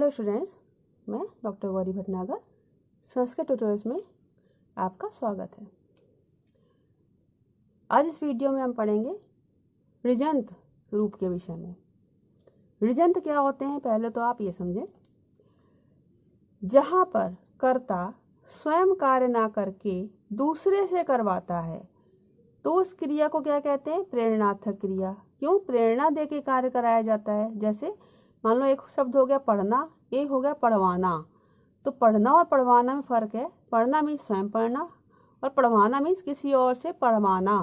Hello students, मैं doctor Gauri Bhatnagar Sanskrit tutorials में आपका स्वागत है। आज इस वीडियो में हम पढ़ेंगे ऋजंत रूप के विषय में। ऋजंत क्या होते हैं पहले तो आप ये समझें। जहाँ पर कर्ता स्वयं कार्य ना करके दूसरे से करवाता है तो उस क्रिया को क्या कहते हैं? प्रेरणार्थक क्रिया। क्यों? प्रेरणा दे के कार्य कराया जाता है। जैसे मान लो एक शब्द हो गया पढ़ना, एक हो गया पढ़वाना। तो पढ़ना और पढ़वाना में फ़र्क है। पढ़ना मीन्स स्वयं पढ़ना और पढ़वाना मीन्स किसी और से पढ़वाना।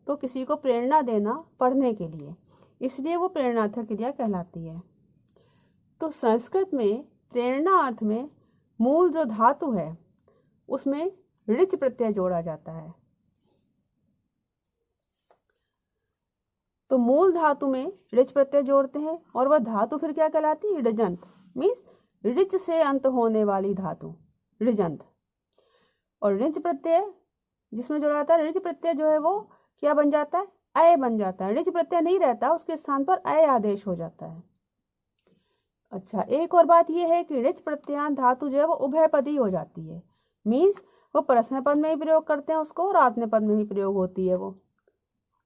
तो किसी को प्रेरणा देना पढ़ने के लिए, इसलिए वो प्रेरणार्थक क्रिया कहलाती है। तो संस्कृत में प्रेरणा अर्थ में मूल जो धातु है उसमें ऋच प्रत्यय जोड़ा जाता है। तो मूल धातु में ऋच प्रत्यय जोड़ते हैं और वह धातु फिर क्या कहलाती है? ऋजंत। मीन्स ऋच से अंत होने वाली धातु ऋजंत। और ऋच प्रत्यय जिसमें जोड़ा जाता है, ऋच प्रत्यय जो है वो क्या बन जाता है? अय बन जाता है। ऋच प्रत्यय नहीं रहता, उसके स्थान पर अय आदेश हो जाता है। अच्छा, एक और बात यह है कि ऋच प्रत्ययान धातु जो है वो उभयपदी हो जाती है। मीन्स वो प्रश्न पद में ही प्रयोग करते हैं उसको और आत्म पद में ही प्रयोग होती है वो।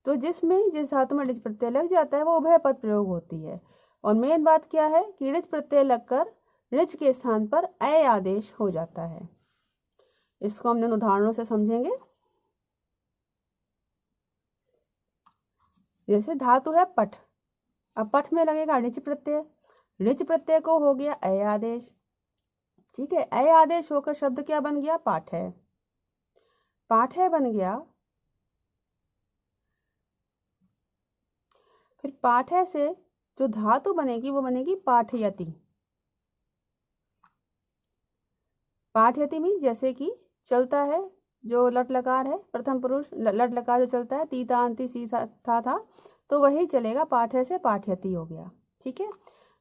तो जिस धातु में ऋच प्रत्यय लग जाता है वो उभय पद प्रयोग होती है। और मेन बात क्या है कि ऋच प्रत्यय लगकर ऋच के स्थान पर अय आदेश हो जाता है। इसको हम उदाहरणों से समझेंगे। जैसे धातु है पठ, अब पठ में लगेगा ऋच प्रत्यय। ऋच प्रत्यय को हो गया अय आदेश। ठीक है, अय आदेश होकर शब्द क्या बन गया? पाठ है। पाठ है बन गया। फिर पाठय से जो धातु बनेगी वो बनेगी पाठयति। पाठयति में जैसे कि चलता है जो लट लकार है, प्रथम पुरुष लट लकार जो चलता है, तीता अंति सी था तो वही चलेगा। पाठय से पाठयति हो गया। ठीक है,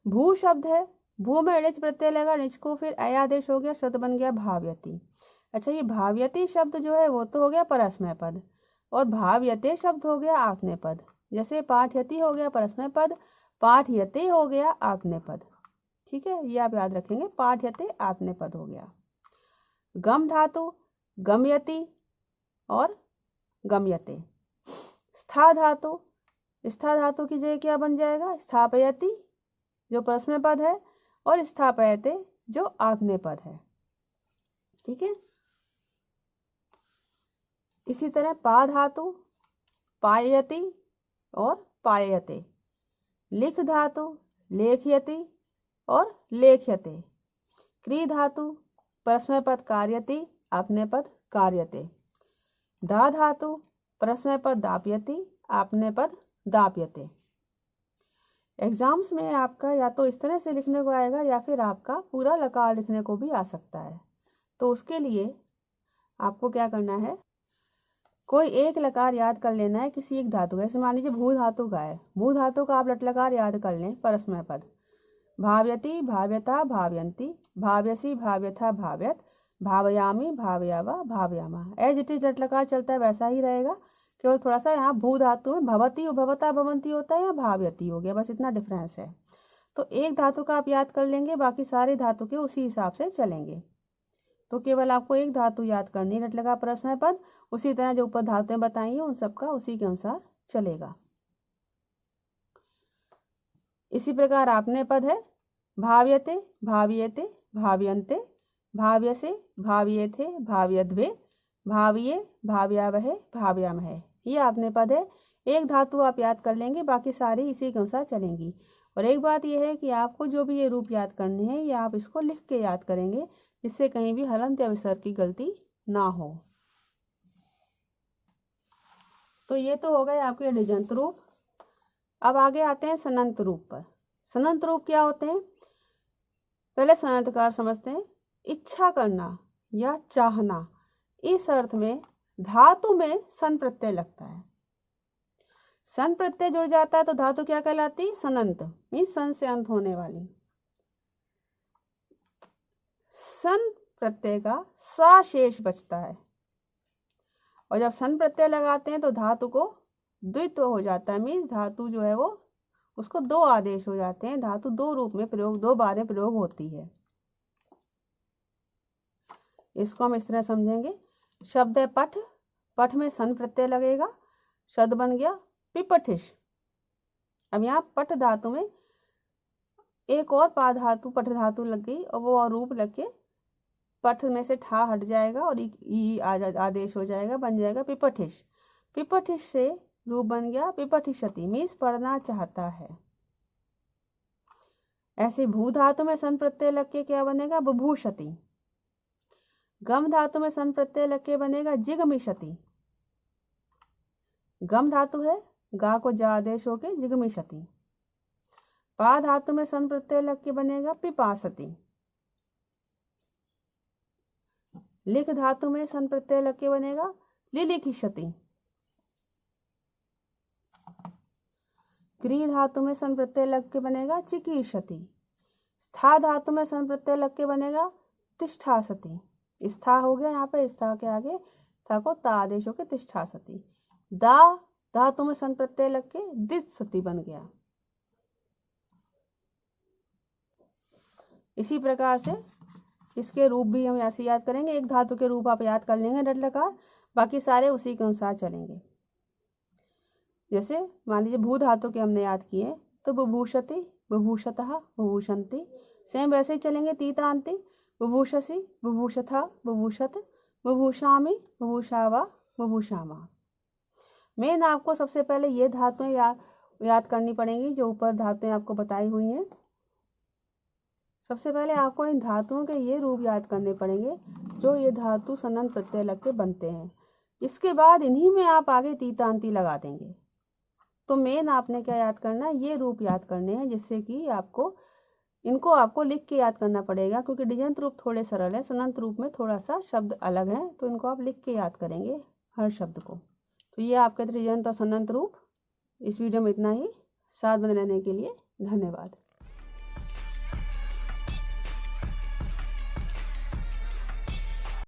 भू शब्द है, भू में ऋच प्रत्यय लगा, ऋच को फिर अय आदेश हो गया, शब्द बन गया भावयति। अच्छा, ये भावयति शब्द जो है वो तो हो गया परस्मय पद और भावयते शब्द हो गया आत्मनेय पद। जैसे पाठयति हो गया परस्मय पद, पाठयते हो गया आत्मनेय पद। ठीक है, ये आप याद रखेंगे, पाठयते आत्मनेय पद हो गया। गम धातु गमयति और गमयते। स्था धातु, स्था धातु की जगह क्या बन जाएगा? स्थापयति जो परस्मय पद है और स्थापयते जो आत्मनेय पद है। ठीक है, इसी तरह पा धातु पाययति और पाययते। लिख धातु लेखयति और लेख्यते। क्री धातु परस्मय पद कार्यति, आत्मनेय पद कार्यते। दा धातु परस्मय पद दाप्यति, आत्मनेय पद दाप्यते। एग्जाम्स में आपका या तो इस तरह से लिखने को आएगा या फिर आपका पूरा लकार लिखने को भी आ सकता है। तो उसके लिए आपको क्या करना है, कोई एक लकार याद कर लेना है किसी एक धातु का। जैसे मान लीजिए भू धातु का है, भू धातु का आप लट लकार याद कर लें परस्मय पद। भाव्यति भाव्यता भाव्यंती, भाव्यसी भाव्यथा भाव्यत, भावयामी भावयावा भावयामा। एज इट इज लट लकार चलता है वैसा ही रहेगा, केवल थोड़ा सा यहाँ भू धातु में भवती भवता भवंती होता है या भाव्यति हो गया, बस इतना डिफरेंस है। तो एक धातु का आप याद कर लेंगे, बाकी सारे धातु के उसी हिसाब से चलेंगे। तो केवल आपको एक धातु याद करनी, लट लगा प्रश्न पद, उसी तरह जो ऊपर धातुएं बताई हैं उन सबका उसी के अनुसार चलेगा। इसी प्रकार आत्मनेय पद है भाव्यते भाव्येते भाव्यन्ते, भाव्यसे भाव्येथे भाव्यद्वे, भाव्ये भाव्यावहे भाव्यामहे। ये आत्मनेय पद है। एक धातु आप याद कर लेंगे, बाकी सारी इसी के अनुसार चलेंगी। और एक बात यह है कि आपको जो भी ये रूप याद करने हैं ये आप इसको लिख के याद करेंगे, जिससे कहीं भी हलंत या विसर्ग की गलती ना हो। तो ये तो हो गए आपके ऋजंत रूप। अब आगे आते हैं सनंत रूप पर। सनंत रूप क्या होते हैं? पहले सनंतकार समझते हैं। इच्छा करना या चाहना, इस अर्थ में धातु में सन प्रत्यय लगता है। सन प्रत्यय जुड़ जाता है तो धातु क्या कहलाती? सनंत। मीन्स सन से अंत होने वाली। सन प्रत्यय का सा शेष बचता है और जब सन प्रत्यय लगाते हैं तो धातु को द्वित्व हो जाता है। मीन्स धातु जो है वो उसको दो आदेश हो जाते हैं। धातु दो रूप में प्रयोग, दो बार में प्रयोग होती है। इसको हम इस तरह समझेंगे। शब्द है पठ, पठ में सन प्रत्यय लगेगा, शब्द बन गया पिपठिश। अब यहाँ पठ धातु में एक और पा धातु पठ धातु लग गई और वो रूप लग के पठ में से ठा हट जाएगा और ई आदेश हो जाएगा, बन जाएगा पिपठिश। पिपठिश से रूप बन गया पिपठिशति, मीन्स पढ़ना चाहता है। ऐसे भू धातु में सन प्रत्यय लग के क्या बनेगा, बुभूषति। गम धातु में सन प्रत्यय लग के बनेगा जिगमिषति। गम धातु है, गा को जा आदेश होके जिगमिषति। पा धातु में सन प्रत्यय लग के बनेगा पिपासति। लिख धातु में सन प्रत्यय लग के बनेगा लिलिखिषति। क्री धातु में सन प्रत्यय लग के बनेगा चिकीर्षति। स्था धातु में सन प्रत्यय लग के बनेगा तिष्ठासति। स्था हो गया यहाँ पे, स्था के आगे स्था को ता आदेश होके तिष्ठासति। दा धातु में सन प्रत्यय लग के दित्सति बन गया। इसी प्रकार से इसके रूप भी हम ऐसे याद करेंगे। एक धातु के रूप आप याद कर लेंगे डट लकार, बाकी सारे उसी के अनुसार चलेंगे। जैसे मान लीजिए भू धातु के हमने याद किए तो बुभूषति, बुभूषतः, बुभूषन्ति। सेम वैसे ही चलेंगे तीता अंति, बुभूषसि, बुभूषथा, बुभूषत, बुभूषामि, बुभूषावा, बुभूषामा। मेन आपको सबसे पहले ये धातुएं याद करनी पड़ेंगी जो ऊपर धातुएं आपको बताई हुई हैं। सबसे पहले आपको इन धातुओं के ये रूप याद करने पड़ेंगे जो ये धातु सनंत प्रत्यय लग के बनते हैं। इसके बाद इन्हीं में आप आगे तीता अंति लगा देंगे। तो मेन आपने क्या याद करना है, ये रूप याद करने हैं, जिससे कि इनको आपको लिख के याद करना पड़ेगा, क्योंकि डिजंत रूप थोड़े सरल है, सनंत रूप में थोड़ा सा शब्द अलग है, तो इनको आप लिख के याद करेंगे हर शब्द को। तो ये आपके डिजंत और सनंत रूप। इस वीडियो में इतना ही। साथ बने रहने के लिए धन्यवाद।